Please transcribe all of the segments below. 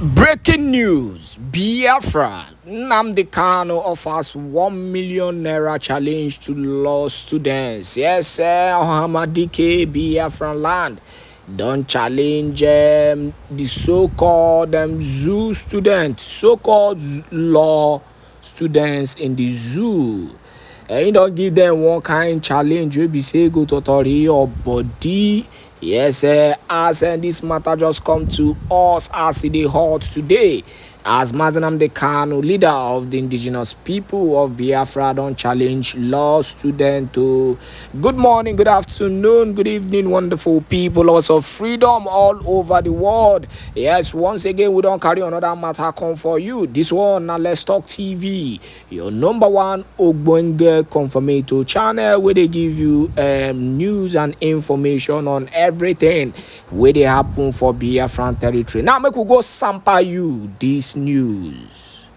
Breaking news: Biafra. Nnamdi Kanu offers 1 million Naira challenge to law students. Yes, sir. Ohamadike, Biafra land. Don't challenge the so-called zoo students, so-called law students in the zoo. You don't give them one kind challenge. We be say go to your body. Yes, as this matter just come to us as it is hot today, as Nnamdi Kanu, leader of the indigenous people of Biafra, don't challenge law student to good morning, good afternoon, good evening, wonderful people, lovers of freedom all over the world. Yes, once again, we don't carry another matter come for you. This one, now Let's Talk TV, your number one Ogbonge confirmator channel, where they give you news and information on everything where they happen for Biafran territory. Now, make we go sample you this news.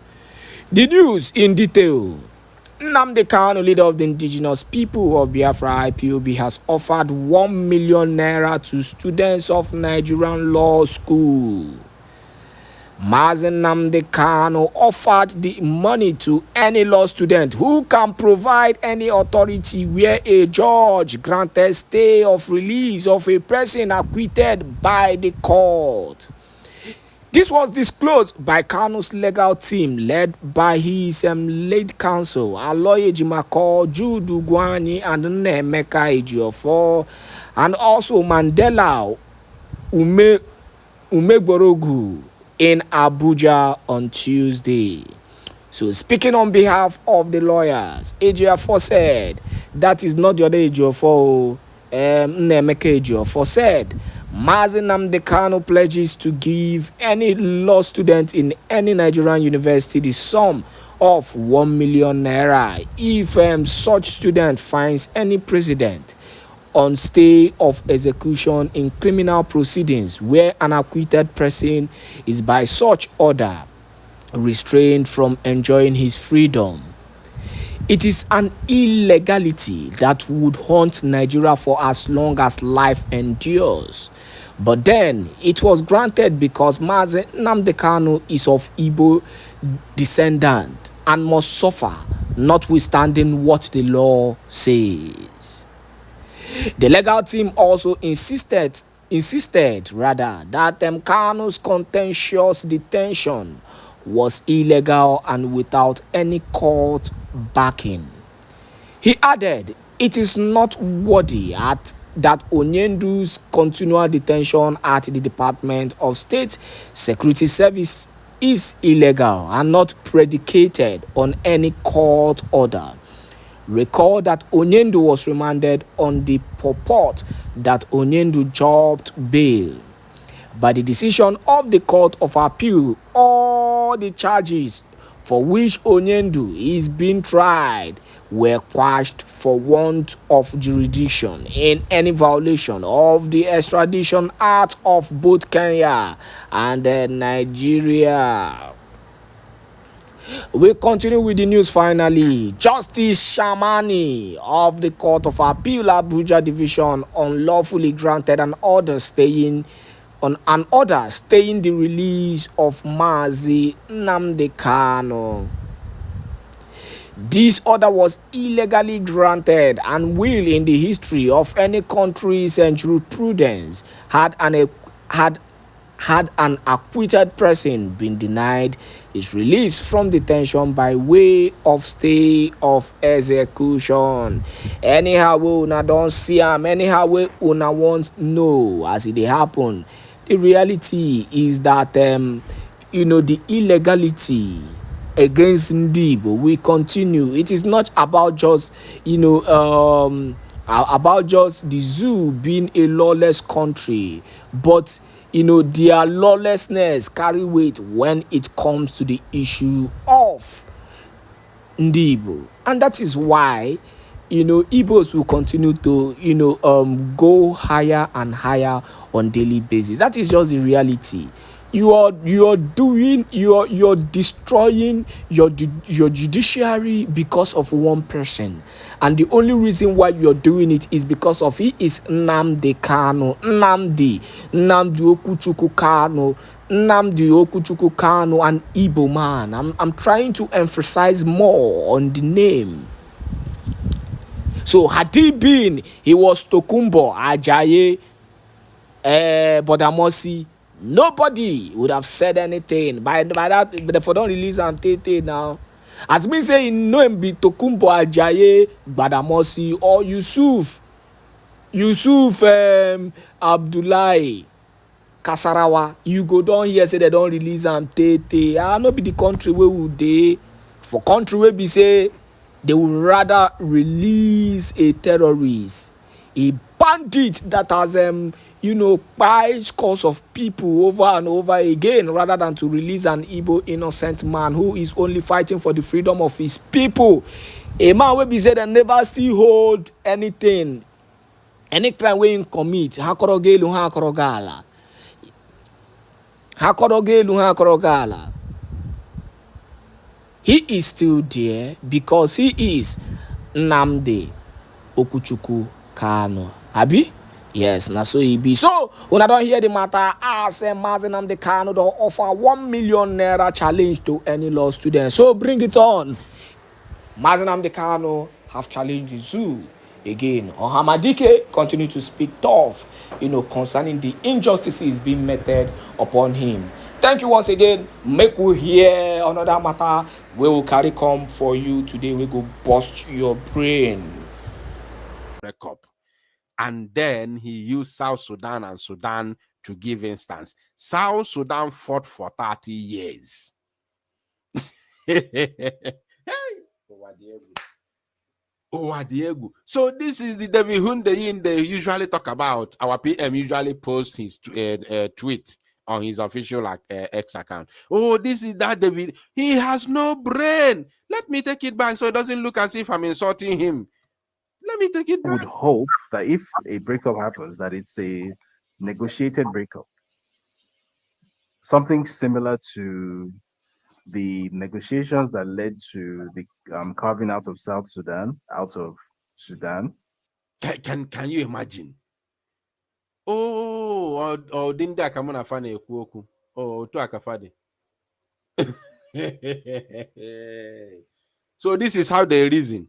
The news in detail. Nnamdi Kanu, leader of the indigenous people of Biafra IPOB, has offered 1 million Naira to students of Nigerian law school. Nnamdi Kanu offered the money to any law student who can provide any authority where a judge granted stay of release of a person acquitted by the court. This was disclosed by Kanu's legal team led by his late counsel, Aloye Jimako, Judu Gwani, and Nnemeka Ejiofor, and also Mandela Umegborogu in Abuja on Tuesday. So, speaking on behalf of the lawyers, Ejiofor said, that is not the other Ejiofor, Nnemeka Ejiofor said, Nnamdi Kanu pledges to give any law student in any Nigerian university the sum of 1 million Naira if such student finds any precedent on stay of execution in criminal proceedings where an acquitted person is by such order restrained from enjoying his freedom. It is an illegality that would haunt Nigeria for as long as life endures. But then it was granted because Nnamdi Kanu is of Igbo descendant and must suffer, notwithstanding what the law says. The legal team also insisted that Kanu's contentious detention was illegal and without any court backing. He added, it is not worthy that Onyendu's continual detention at the Department of State Security Service is illegal and not predicated on any court order. Recall that Onyendu was remanded on the purport that Onyendu dropped bail. By the decision of the Court of Appeal, all the charges for which Onyendu is being tried were quashed for want of jurisdiction in any violation of the Extradition Act of both Kenya and Nigeria. We continue with the news finally. Justice Shamani of the Court of Appeal Abuja Division unlawfully granted an order staying the release of Nnamdi Kanu. This order was illegally granted and will, in the history of any country's jurisprudence, had an acquitted person been denied his release from detention by way of stay of execution. Anyhow, we una don't see him. Anyhow, we una won't know as it happen. The reality is that the illegality against Ndibo will continue. It is not about just about just the zoo being a lawless country, but their lawlessness carry weight when it comes to the issue of Ndibo, and that is why Igbos will continue to go higher and higher on daily basis. That is just the reality. You're destroying your judiciary because of one person, and the only reason why you're doing it is because of he is Nnamdi Kanu, Nnamdi Okuchukwu Kanu, Nnamdi Okuchukwu Kanu, an Igbo man. I'm trying to emphasize more on the name. So had he been, he was Tokumbo, Ajayi, Bodamosi, nobody would have said anything. By that, if they don't release and Tete now. As me say, no him be Tokumbo, Ajayi, Badamosi, or Yusuf Abdullahi Kasarawa, you go down here say they don't release am tey. No be the country where we dey. For country where be say they would rather release a terrorist, a bandit that has buy scores of people over and over again, rather than to release an Igbo innocent man who is only fighting for the freedom of his people. A man wey be say dem never still hold anything, any crime wey him commit, hakorogelu hakorogala. He is still there because he is Nnamdi Okuchukwu Kanu. Abi? Yes, na so he be. So, when I don't hear the matter, I say Nnamdi Kanu don offer 1 million naira challenge to any law student. So bring it on. Nnamdi Kanu have challenged the zoo. Again, Ohamadike continue to speak tough, concerning the injustices being meted upon him. Thank you once again. Make we hear another matter we will carry come for you today. We go bust your brain. Breakup. And then he used South Sudan and Sudan to give instance. South Sudan fought for 30 years. So this is the David Hundeyin they usually talk about. Our PM usually posts his tweet on his official X account. Oh, this is that David. He has no brain. Let me take it back so it doesn't look as if I'm insulting him. Let me take it back. I would hope that if a breakup happens, that it's a negotiated breakup. Something similar to the negotiations that led to the carving out of South Sudan, Can you imagine? Oh, or didn't that come on a funny okuoku? Oh, to akafade. So this is how they reason.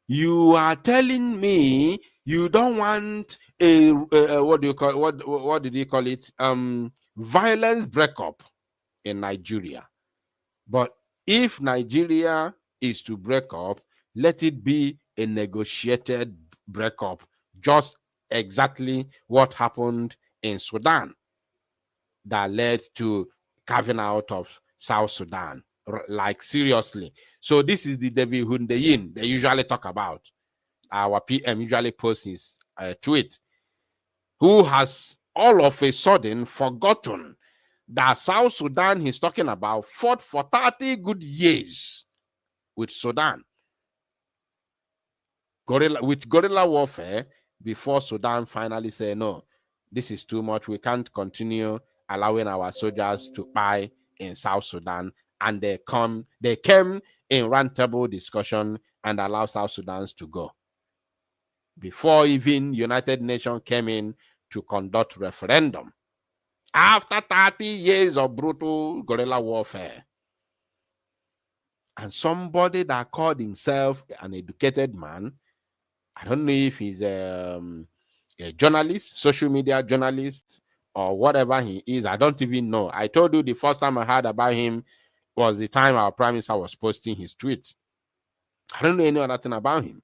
You are telling me you don't want a what did you call it? Violence breakup in Nigeria. But if Nigeria is to break up, let it be a negotiated breakup, just exactly what happened in Sudan that led to carving out of South Sudan. Like, seriously. So this is the David Hundeyin they usually talk about. Our PM usually posts his tweet, who has all of a sudden forgotten that South Sudan he's talking about fought for 30 good years with Sudan. Guerrilla warfare before Sudan finally said, no, this is too much. We can't continue allowing our soldiers to buy in South Sudan. And they came in roundtable discussion and allowed South Sudan to go. Before even United Nations came in to conduct referendum. After 30 years of brutal guerrilla warfare. And somebody that called himself an educated man, I don't know if he's a journalist, social media journalist, or whatever he is. I don't even know. I told you the first time I heard about him was the time our prime minister was posting his tweet. I don't know any other thing about him.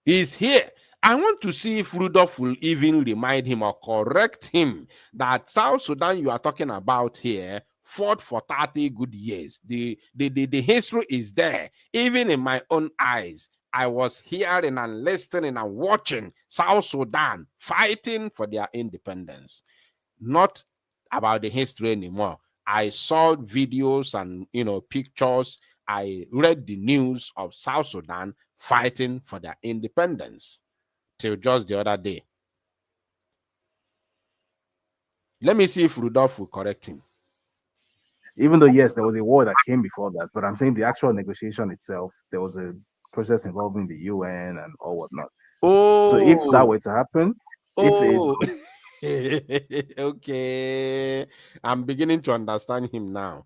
He's here. I want to see if Rudolph will even remind him or correct him that South Sudan you are talking about here fought for 30 good years. The history is there. Even in my own eyes, I was hearing and listening and watching South Sudan fighting for their independence. Not about the history anymore. I saw videos and pictures. I read the news of South Sudan fighting for their independence till just the other day. Let me see if Rudolph will correct him. Even though, yes, there was a war that came before that, but I'm saying the actual negotiation itself, there was a process involving the UN and all whatnot. Oh, so if that were to happen, Okay, I'm beginning to understand him now.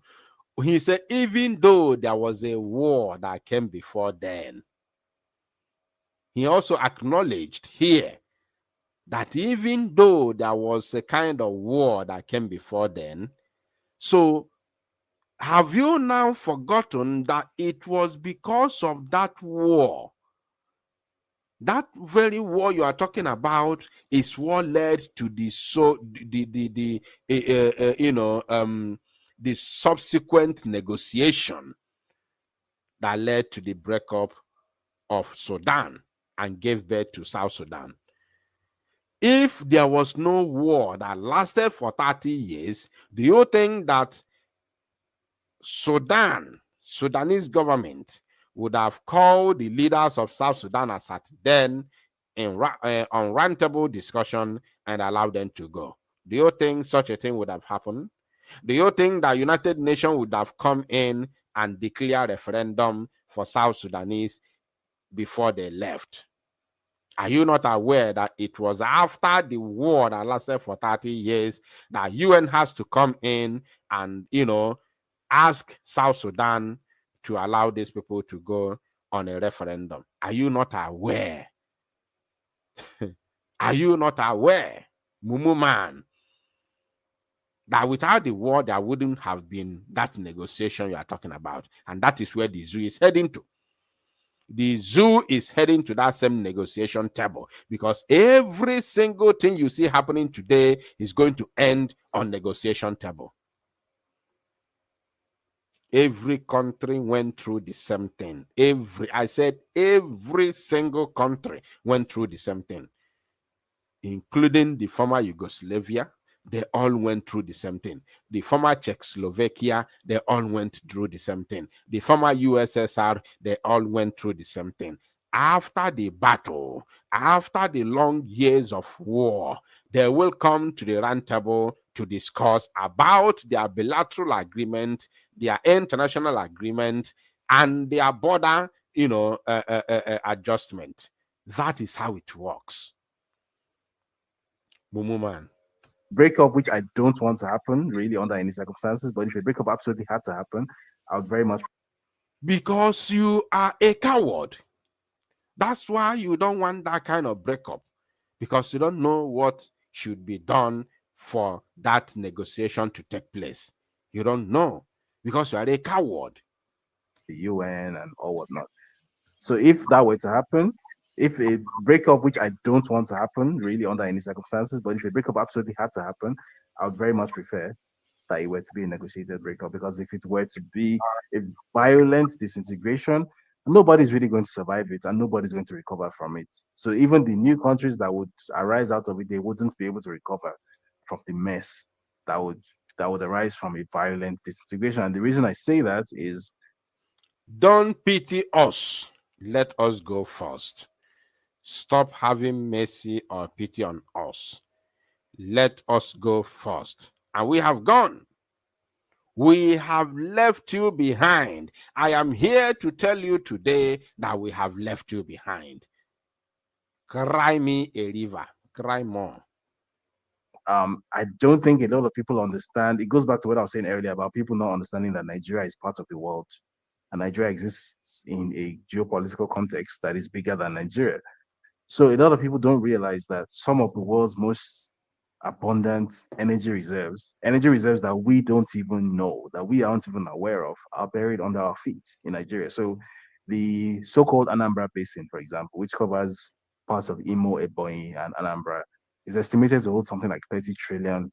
He said, even though there was a war that came before then, he also acknowledged here that even though there was a kind of war that came before then, so have you now forgotten that it was because of that war? That very war you are talking about is what led to the the subsequent negotiation that led to the breakup of Sudan and gave birth to South Sudan. If there was no war that lasted for 30 years, do you think that Sudanese government would have called the leaders of South Sudan as at then in on roundtable discussion and allowed them to go? Do you think such a thing would have happened? Do you think that United Nations would have come in and declare referendum for South Sudanese before they left? Are you not aware that it was after the war that lasted for 30 years that UN has to come in and, ask South Sudan to allow these people to go on a referendum? Are you not aware? Are you not aware, Mumu man, that without the war, there wouldn't have been that negotiation you are talking about? And that is where the zoo is heading to. The zoo is heading to that same negotiation table, because every single thing you see happening today is going to end on negotiation table. Every country went through the same thing. Every single country went through the same thing, including the former Yugoslavia. They all went through the same thing. The former Czechoslovakia, they all went through the same thing. The former USSR, they all went through the same thing. After the battle, after the long years of war, they will come to the round table to discuss about their bilateral agreement, their international agreement, and their border, adjustment. That is how it works. Mumu man. Breakup, which I don't want to happen really under any circumstances, but if a breakup absolutely had to happen, I would very much. Because you are a coward. That's why you don't want that kind of breakup, because you don't know what should be done for that negotiation to take place. You don't know because you are a coward. The UN and all whatnot. So if that were to happen, if a breakup, which I don't want to happen really under any circumstances, but if a breakup absolutely had to happen, I would very much prefer that it were to be a negotiated breakup, because if it were to be a violent disintegration, nobody's really going to survive it and nobody's going to recover from it. So even the new countries that would arise out of it, they wouldn't be able to recover from the mess that would arise from a violent disintegration. And the reason I say that is, don't pity us. Let us go first. Stop having mercy or pity on us. Let us go first. And we have gone. We have left you behind. I am here to tell you today that we have left you behind. Cry me a river. Cry more. I don't think a lot of people understand. It goes back to what I was saying earlier about people not understanding that Nigeria is part of the world, and Nigeria exists in a geopolitical context that is bigger than Nigeria. So a lot of people don't realize that some of the world's most abundant energy reserves that we don't even know, that we aren't even aware of, are buried under our feet in Nigeria. So the so-called Anambra Basin, for example, which covers parts of Imo, Ebonyi, and Anambra, is estimated to hold something like 30 trillion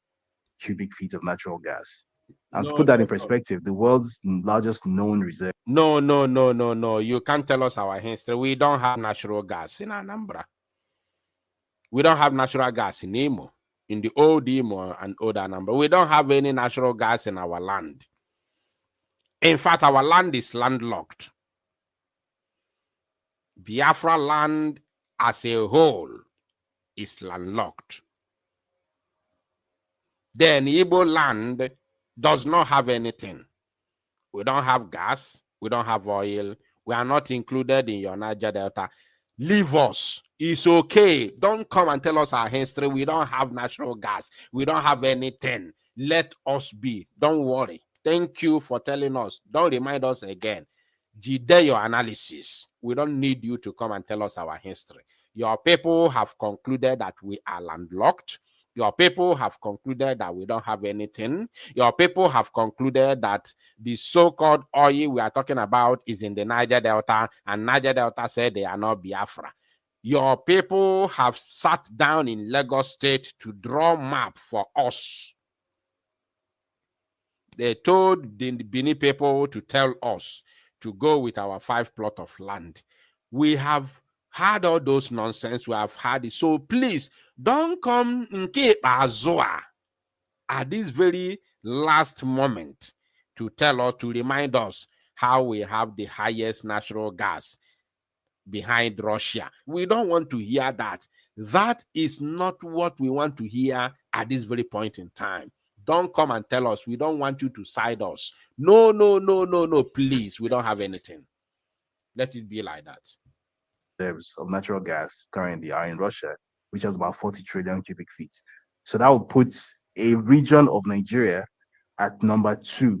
cubic feet of natural gas. And to put that in perspective, the world's largest known reserve. No. You can't tell us our history. We don't have natural gas in Anambra. We don't have natural gas in Imo, in the old Imo and old Anambra. We don't have any natural gas in our land. In fact, our land is landlocked. Biafra land as a whole is landlocked. Then Igbo land does not have anything. We don't have gas. We don't have oil. We are not included in your Niger Delta. Leave us. It's okay. Don't come and tell us our history. We don't have natural gas. We don't have anything. Let us be. Don't worry. Thank you for telling us. Don't remind us again. Jide your analysis. We don't need you to come and tell us our history. Your people have concluded that we are landlocked. Your people have concluded that we don't have anything. Your people have concluded that the so-called oil we are talking about is in the Niger Delta, and Niger Delta said they are not Biafra. Your people have sat down in Lagos State to draw map for us. They told the Bini people to tell us to go with our 5 plot of land. We have had all those nonsense. We have had it. So please don't come at this very last moment to tell us, to remind us how we have the highest natural gas behind Russia. We don't want to hear that. That is not what we want to hear at this very point in time. Don't come and tell us. We don't want you to side us. No, no, no, no, no, please. We don't have anything. Let it be like that. Reserves of natural gas currently are in Russia, which has about 40 trillion cubic feet. So that would put a region of Nigeria at number 2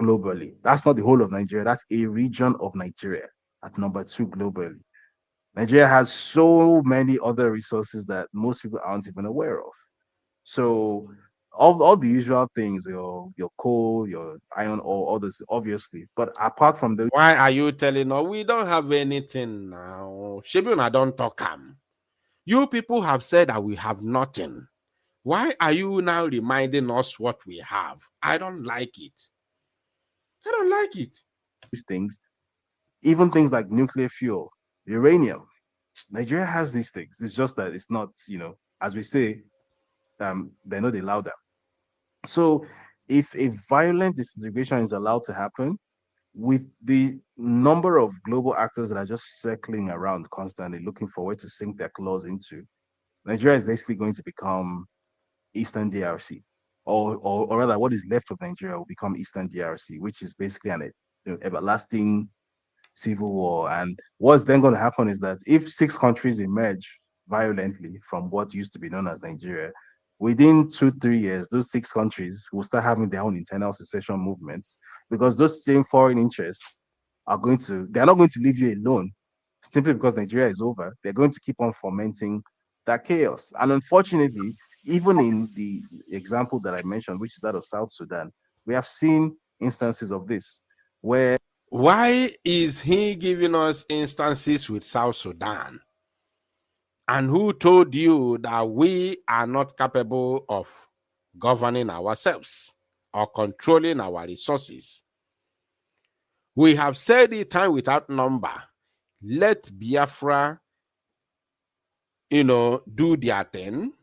globally. That's not the whole of Nigeria. That's a region of Nigeria at number 2 globally. Nigeria has so many other resources that most people aren't even aware of. So all the usual things, your coal, your iron ore, all this, obviously. But apart from the Why are you telling us we don't have anything now? Shibuna don't talk. You people have said that we have nothing. Why are you now reminding us what we have? I don't like it. I don't like it. these things, even things like nuclear fuel, uranium, Nigeria has these things. It's just that it's not, as we say, they're not allowed them. So if a violent disintegration is allowed to happen, with the number of global actors that are just circling around constantly looking for where to sink their claws into, Nigeria is basically going to become Eastern DRC, or rather, what is left of Nigeria will become Eastern DRC, which is basically an everlasting civil war. And what's then going to happen is that if 6 countries emerge violently from what used to be known as Nigeria, within 2-3 years, those 6 countries will start having their own internal secession movements, because those same foreign interests they're not going to leave you alone simply because Nigeria is over. They're going to keep on fomenting that chaos. And unfortunately, even in the example that I mentioned, which is that of South Sudan, we have seen instances of this where Why is he giving us instances with South Sudan? And who told you that we are not capable of governing ourselves or controlling our resources? We have said it time without number. Let Biafra, do their thing.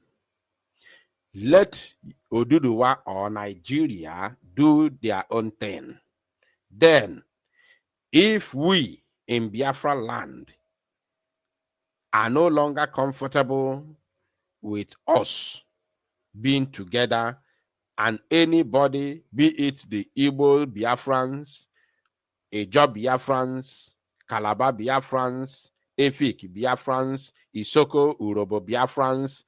Let Oduduwa or Nigeria do their own thing. Then, if we in Biafra land are no longer comfortable with us being together, and anybody, be it the Igbo Biafrans, Ejo Biafrans, Calabar Biafrans, Efik Biafrans, Isoko Urobo Biafrans,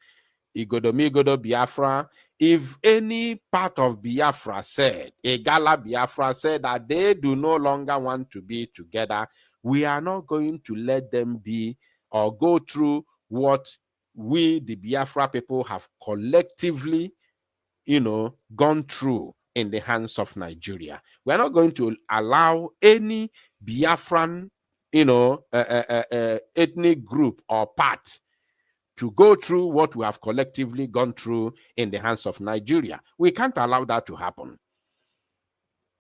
Igodomigodo Biafra, if any part of Biafra said, Egala Biafra said that they do no longer want to be together, we are not going to let them be or go through what we, the Biafra people, have collectively, gone through in the hands of Nigeria. We're not going to allow any Biafran, ethnic group or part to go through what we have collectively gone through in the hands of Nigeria. We can't allow that to happen,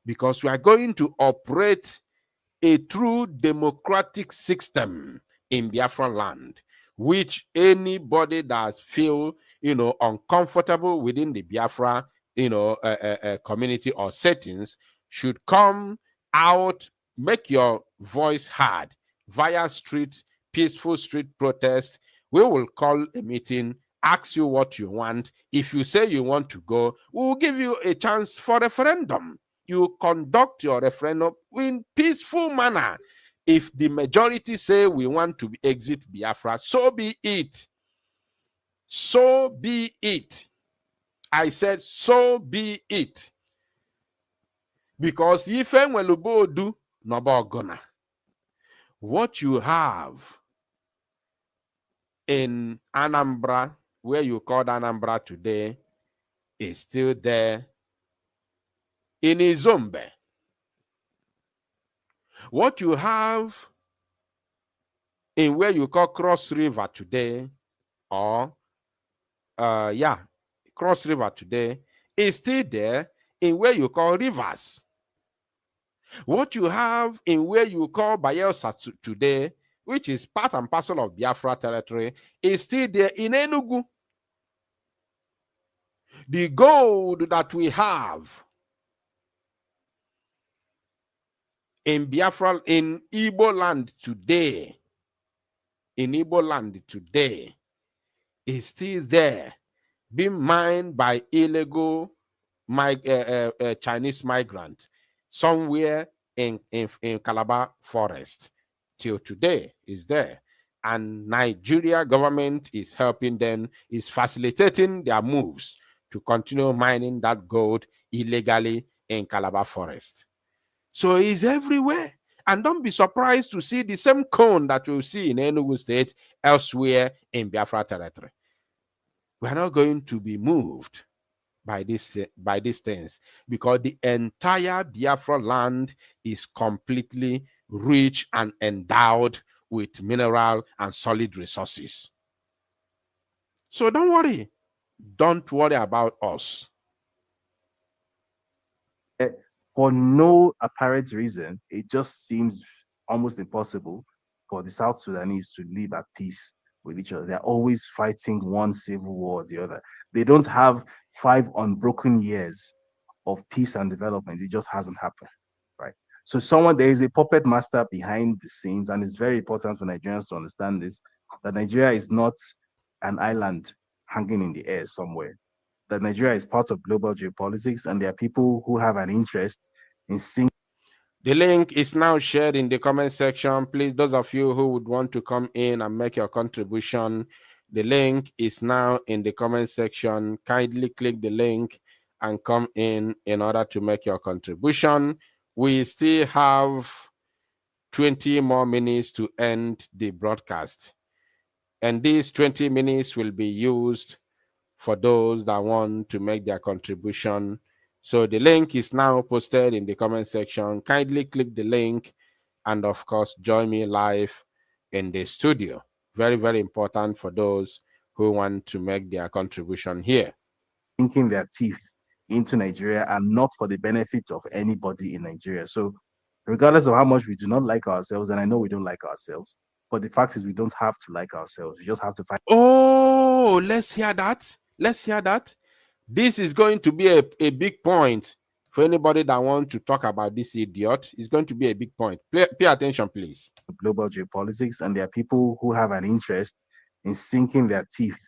because we are going to operate a true democratic system in Biafra land, which anybody that feel, uncomfortable within the Biafra, community or settings should come out, make your voice heard via peaceful street protest. We will call a meeting, ask you what you want. If you say you want to go, we will give you a chance for referendum. You conduct your referendum in peaceful manner. If the majority say we want to exit Biafra, so be it. So be it. I said, so be it. Because if do nobogona, what you have in Anambra, where you call Anambra today, is still there in Izombe. What you have in where you call Cross River today, or Cross River today, is still there in where you call Rivers. What you have in where you call Bayelsa today, which is part and parcel of Biafra territory, is still there in Enugu. The gold that we have in Biafra, in Igbo land today, is still there, being mined by illegal Chinese migrants somewhere in Calabar forest. Till today is there. And Nigeria government is helping them, is facilitating their moves to continue mining that gold illegally in Calabar forest. So it's everywhere. And don't be surprised to see the same cone that you see in Enugu State elsewhere in Biafra territory. We are not going to be moved by these things, because the entire Biafra land is completely rich and endowed with mineral and solid resources. So don't worry. Don't worry about us. For no apparent reason, it just seems almost impossible for the South Sudanese to live at peace with each other. They're always fighting one civil war or the other. They don't have 5 unbroken years of peace and development. It just hasn't happened, right? So there is a puppet master behind the scenes, and it's very important for Nigerians to understand this, that Nigeria is not an island hanging in the air somewhere. That Nigeria is part of global geopolitics, and there are people who have an interest in seeing. The link is now shared in the comment section. Please, those of you who would want to come in and make your contribution, the link is now in the comment section. Kindly click the link and come in order to make your contribution. We still have 20 more minutes to end the broadcast. And these 20 minutes will be used for those that want to make their contribution. So the link is now posted in the comment section. Kindly click the link and, of course, join me live in the studio. Very, very important for those who want to make their contribution here. Sinking their teeth into Nigeria and not for the benefit of anybody in Nigeria. So regardless of how much we do not like ourselves, and I know we don't like ourselves, but the fact is we don't have to like ourselves. We just have to fight. Oh, let's hear that. Let's hear that. This is going to be a big point for anybody that wants to talk about this idiot. It's going to be a big point. Pay attention, please. Global geopolitics, and there are people who have an interest in sinking their teeth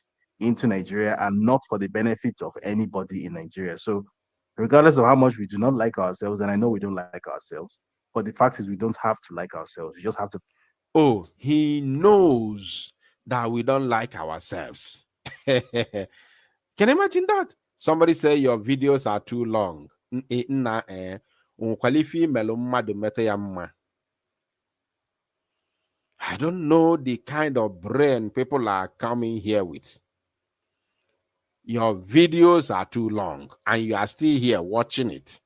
into Nigeria and not for the benefit of anybody in Nigeria. So regardless of how much we do not like ourselves, and I know we don't like ourselves, but the fact is we don't have to like ourselves. We just have to. Oh, he knows that we don't like ourselves. Can you imagine that? Somebody say your videos are too long. I don't know the kind of brain people are coming here with. Your videos are too long and you are still here watching it.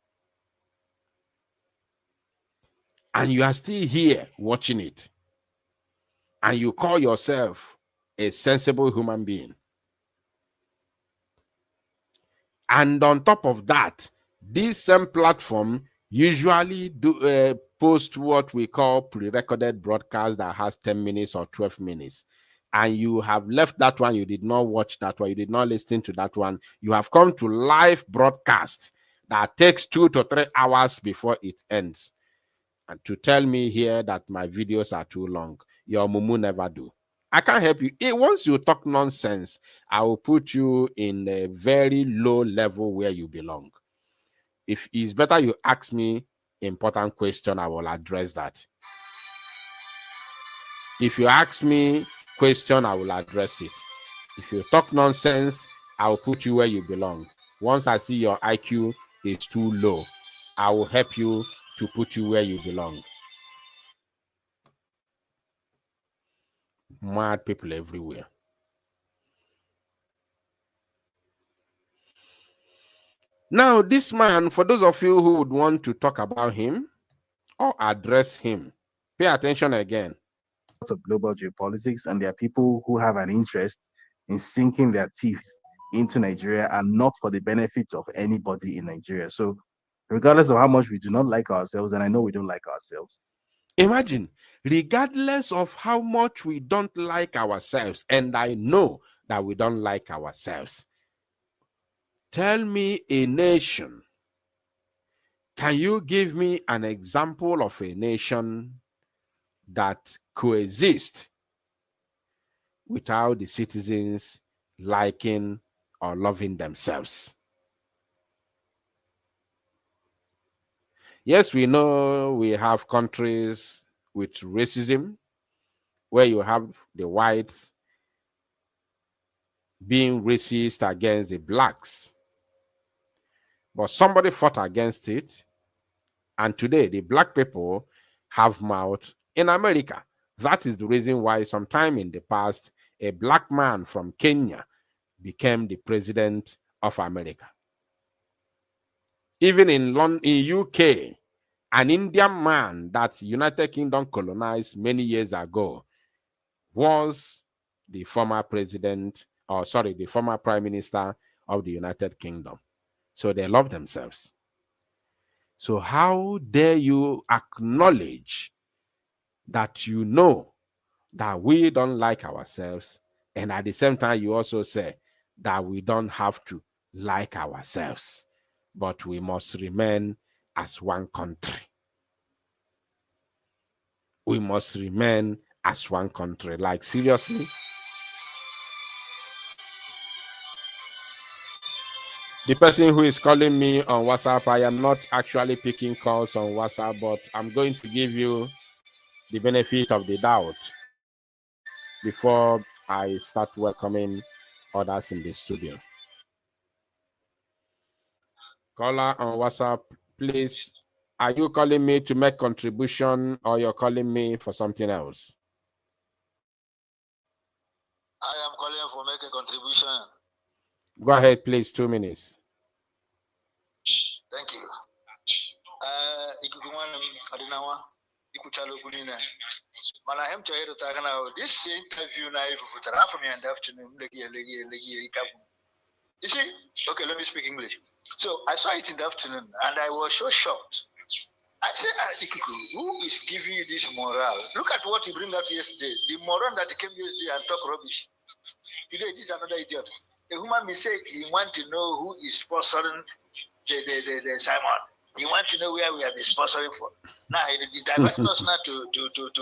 And you are still here watching it. And you call yourself a sensible human being. And on top of that, this same platform usually post what we call pre-recorded broadcast that has 10 minutes or 12 minutes. And you have left that one, you did not watch that one, you did not listen to that one. You have come to live broadcast that takes 2 to 3 hours before it ends. And to tell me here that my videos are too long, your mumu never do. I can't help you. Once you talk nonsense, I will put you in a very low level where you belong. If it's better you ask me important question, I will address that. If you ask me question, I will address it. If you talk nonsense, I will put you where you belong. Once I see your IQ is too low, I will help you to put you where you belong. Mad people everywhere. Now, this man, for those of you who would want to talk about him or address him, pay attention again. Of global geopolitics, and there are people who have an interest in sinking their teeth into Nigeria and not for the benefit of anybody in Nigeria. So, regardless of how much we do not like ourselves, and I know we don't like ourselves. Imagine, regardless of how much we don't like ourselves, and I know that we don't like ourselves, tell me a nation. Can you give me an example of a nation that coexists without the citizens liking or loving themselves? Yes, we know we have countries with racism where you have the whites being racist against the blacks. But somebody fought against it, and today the black people have mouth in America. That is the reason why sometime in the past, a black man from Kenya became the president of America. Even in UK, an Indian man that United Kingdom colonized many years ago was the former president, or sorry, the former prime minister of the United Kingdom. So they love themselves. So how dare you acknowledge that you know that we don't like ourselves, and at the same time you also say that we don't have to like ourselves, but we must remain as one country. We must remain as one country. Like, seriously? The person who is calling me on WhatsApp, I am not actually picking calls on WhatsApp, but I'm going to give you the benefit of the doubt before I start welcoming others in the studio. Caller on WhatsApp, please. Are you calling me to make contribution, or you're calling me for something else? I am calling for make a contribution. Go ahead, please. 2 minutes. Thank you. This interview you see, okay, let me speak English. So I saw it in the afternoon and I was so shocked. I said, who is giving you this morale? Look at what he bring up yesterday. The moron that came yesterday and talk rubbish. Today, this is another idiot. A woman may say he want to know who is sponsoring the Simon. You want to know where we have been sponsoring for. Now, he diverted us now to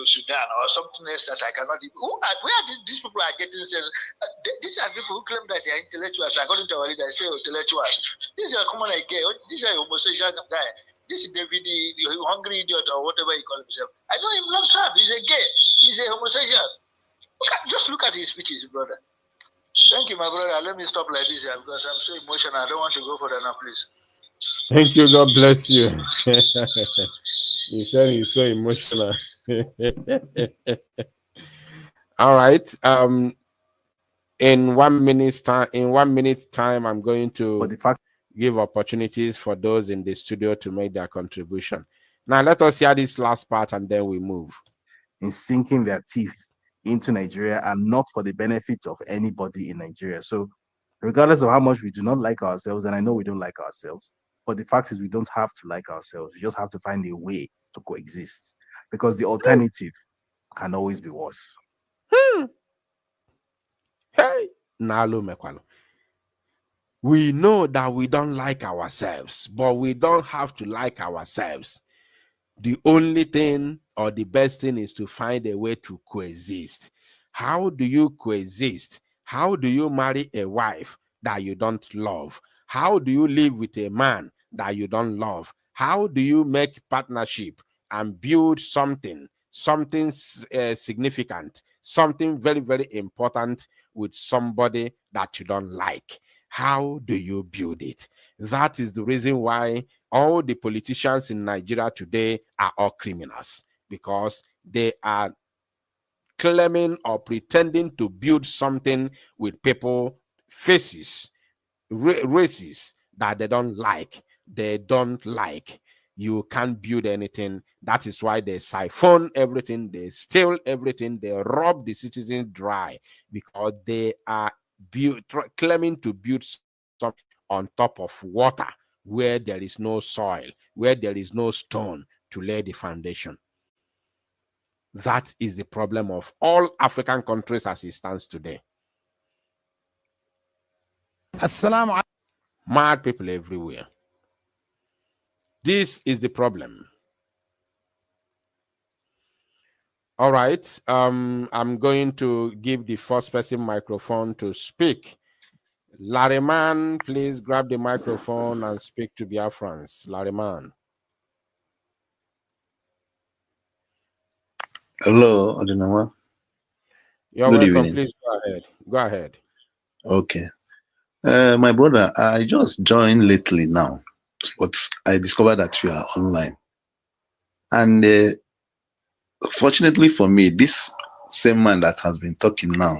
Sudan or something else that I cannot. Where these people are getting? These are people who claim that they are intellectuals. According to our leader, they say intellectuals. This is a common idea. This is a homosexual guy. This is David, the hungry idiot or whatever he calls himself. I know him long time. He's a gay. He's a homosexual. Just look at his speeches, brother. Thank you, my brother. Let me stop like this here because I'm so emotional. I don't want to go for that now, please. Thank you. God bless you. You said he's so emotional. All right. In 1 minute time, I'm going to give opportunities for those in the studio to make their contribution. Now, let us hear this last part and then we move. In sinking their teeth into Nigeria and not for the benefit of anybody in Nigeria. So, regardless of how much we do not like ourselves, and I know we don't like ourselves, but the fact is we don't have to like ourselves. We just have to find a way to coexist because the alternative can always be worse. Hey, Nalo Mekwalo. We know that we don't like ourselves, but we don't have to like ourselves. The only thing or the best thing is to find a way to coexist. How do you coexist? How do you marry a wife that you don't love? How do you live with a man that you don't love? How do you make partnership and build something something significant, something very, very important with somebody that you don't like. How do you build it? That is the reason why all the politicians in Nigeria today are all criminals, because they are claiming or pretending to build something with people, faces, races that they don't like. They don't like. You can't build anything. That is why they siphon everything, they steal everything, they rob the citizens dry, because they are claiming to build something on top of water where there is no soil, where there is no stone to lay the foundation. That is the problem of all African countries as it stands today. Mad people everywhere. This is the problem. All right. I'm going to give the first person microphone to speak. Lariman, please grab the microphone and speak to Biafrans. Lariman. Hello, Adinawa. You're Good welcome. evening. Please go ahead. Go ahead. Okay. My brother, I just joined lately now, but I discovered that you are online. And fortunately for me, this same man that has been talking now,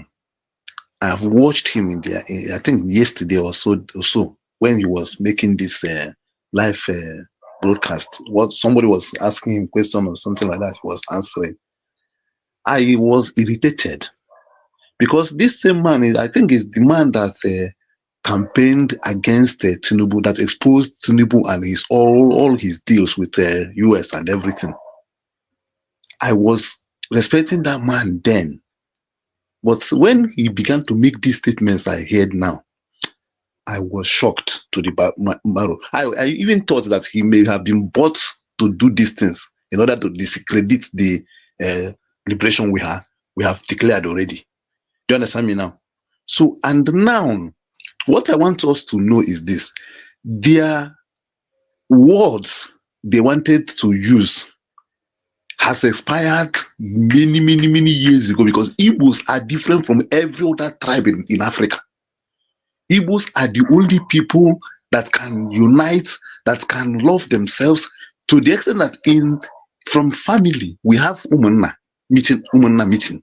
I've watched him I think yesterday or so, when he was making this live broadcast. What somebody was asking him question or something like that, he was answering. I was irritated because this same man, I think, is the man that campaigned against Tinubu, that exposed Tinubu and his all his deals with US and everything. I was respecting that man then, but when he began to make these statements I heard now, I was shocked to the marrow. I even thought that he may have been bought to do these things in order to discredit the liberation we have declared already. Do you understand me now? So, and now, what I want us to know is this: their words they wanted to use has expired many years ago, because Igbos are different from every other tribe in Africa. Igbos are the only people that can unite, that can love themselves, to the extent that from family we have Umunna meeting.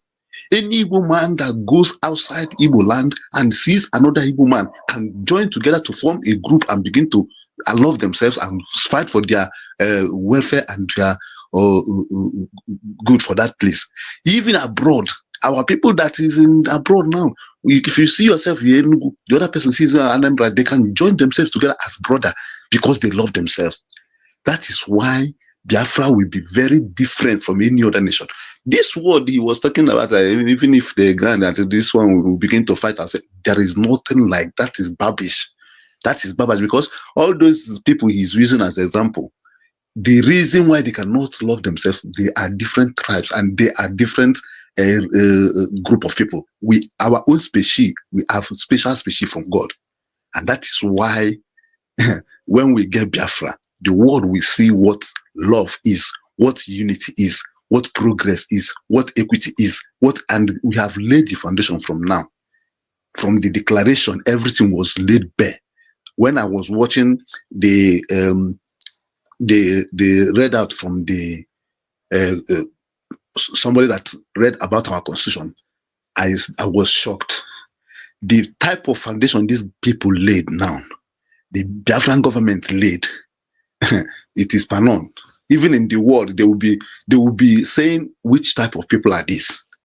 Any Igbo man that goes outside Igbo land and sees another Igbo man can join together to form a group and begin to love themselves and fight for their welfare and their good for that place. Even abroad, our people that is in abroad now, if you see yourself here, the other person sees Anambra, they can join themselves together as brother because they love themselves. That is why Biafra will be very different from any other nation. This word he was talking about, even if they grant that this one will begin to fight, I said, there is nothing like that. Is babish. That is babish, because all those people he's using as example, the reason why they cannot love themselves, they are different tribes and they are different group of people. Our own species, we have special species from God, and that is why when we get Biafra, the world will see what love is, what unity is, what progress is, what equity is, and we have laid the foundation from now. From the declaration, everything was laid bare. When I was watching the read out from the somebody that read about our constitution, I was shocked. The type of foundation these people laid now, the Biafran government laid, it is panon. Even in the world, they will be saying which type of people are these.